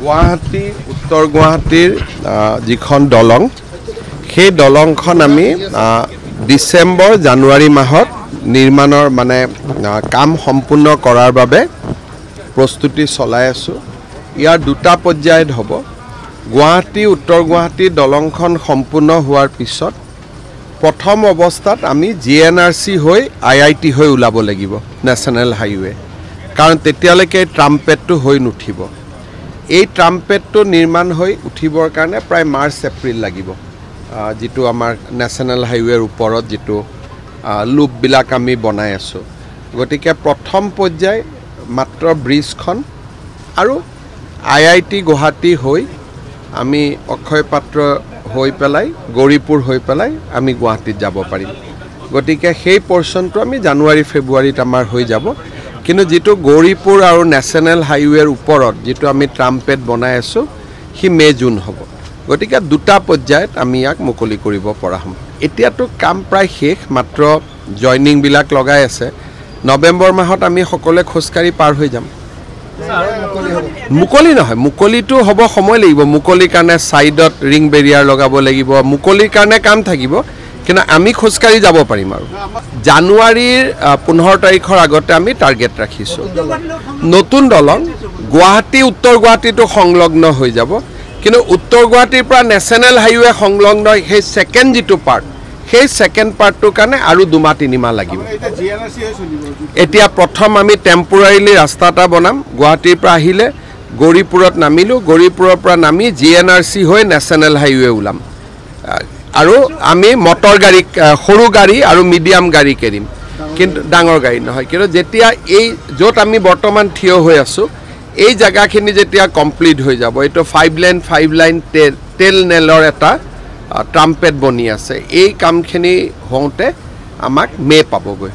গুৱাহাটী উত্তৰ গুৱাহাটীৰ যিখন দলং সেই দলংখন আমি ডিসেম্বৰ জানুৱাৰী মাহত নিৰ্মাণৰ মানে কাম সম্পূৰ্ণ কৰাৰ বাবে প্ৰস্তুতি চলাই আছো। ইয়াৰ দুটা পৰ্যায়ত হ'ব। গুৱাহাটী উত্তৰ গুৱাহাটী দলংখন সম্পূৰ্ণ হোৱাৰ পিছত প্ৰথম অৱস্থাত আমি GNRC হৈ IIT হৈ ওলাব লাগিব নেশ্যনেল হাইৱে, কাৰণ তেতিয়ালৈকে ট্ৰাম্পেটটো হৈ নুঠিব। এই ট্ৰাম্পেটটো নিৰ্মাণ হৈ উঠিবৰ কাৰণে প্ৰায় মাৰ্চ এপ্ৰিল লাগিব, যিটো আমাৰ নেশ্যনেল হাইৱেৰ ওপৰত যিটো লুপবিলাক আমি বনাই আছোঁ। গতিকে প্ৰথম পৰ্যায় মাত্ৰ ব্ৰিজখন আৰু IIT গুৱাহাটী হৈ আমি অক্ষয় পাত্ৰ হৈ পেলাই গৌৰীপুৰ হৈ পেলাই আমি গুৱাহাটীত যাব পাৰিম। গতিকে সেই পৰ্চনটো আমি জানুৱাৰী ফেব্ৰুৱাৰীত আমাৰ হৈ যাব। কিন্তু যিটো গৌৰীপুৰ আৰু নেশ্যনেল হাইৱেৰ ওপৰত যিটো আমি ট্ৰাম্পেট বনাই আছোঁ সি মে' জুন হ'ব। গতিকে দুটা পৰ্যায়ত আমি ইয়াক মুকলি কৰিব পৰা হ'ম। এতিয়াতো কাম প্ৰায় শেষ, মাত্ৰ জইনিংবিলাক লগাই আছে। নৱেম্বৰ মাহত আমি সকলোৱে খোজকাঢ়ি পাৰ হৈ যাম। মুকলি নহয়, মুকলিটো হ'ব সময় লাগিব। মুকলিৰ কাৰণে ছাইডত ৰিং বেৰিয়াৰ লগাব লাগিব, মুকলিৰ কাৰণে কাম থাকিব, কিন্তু আমি খোজকাঢ়ি যাব পাৰিম। আৰু জানুৱাৰীৰ 15 তাৰিখৰ আগতে আমি টাৰ্গেট ৰাখিছোঁ। নতুন দলং গুৱাহাটী উত্তৰ গুৱাহাটীটো সংলগ্ন হৈ যাব, কিন্তু উত্তৰ গুৱাহাটীৰ পৰা নেশ্যনেল হাইৱে সংলগ্ন সেই ছেকেণ্ড যিটো পাৰ্ট, সেই ছেকেণ্ড পাৰ্টটোৰ কাৰণে আৰু 2-3 মাহ লাগিব। এতিয়া প্ৰথম আমি টেম্পৰাৰীলি ৰাস্তা এটা বনাম। গুৱাহাটীৰ পৰা আহিলে গৌৰীপুৰত নামিলোঁ, গৌৰীপুৰৰ পৰা নামি GNRC হৈ নেশ্যনেল হাইৱে ওলাম। আৰু আমি মটৰ গাড়ী, সৰু গাড়ী আৰু মিডিয়াম গাড়ী এৰিম, কিন্তু ডাঙৰ গাড়ী নহয়। কিন্তু যেতিয়া এই য'ত আমি বৰ্তমান থিয় হৈ আছোঁ এই জেগাখিনি যেতিয়া কমপ্লিট হৈ যাব, এইটো 5 লাইন টেল নেলৰ এটা ট্ৰাম্পেট বনি আছে, এই কামখিনি হওঁতে আমাক মে' পাবগৈ।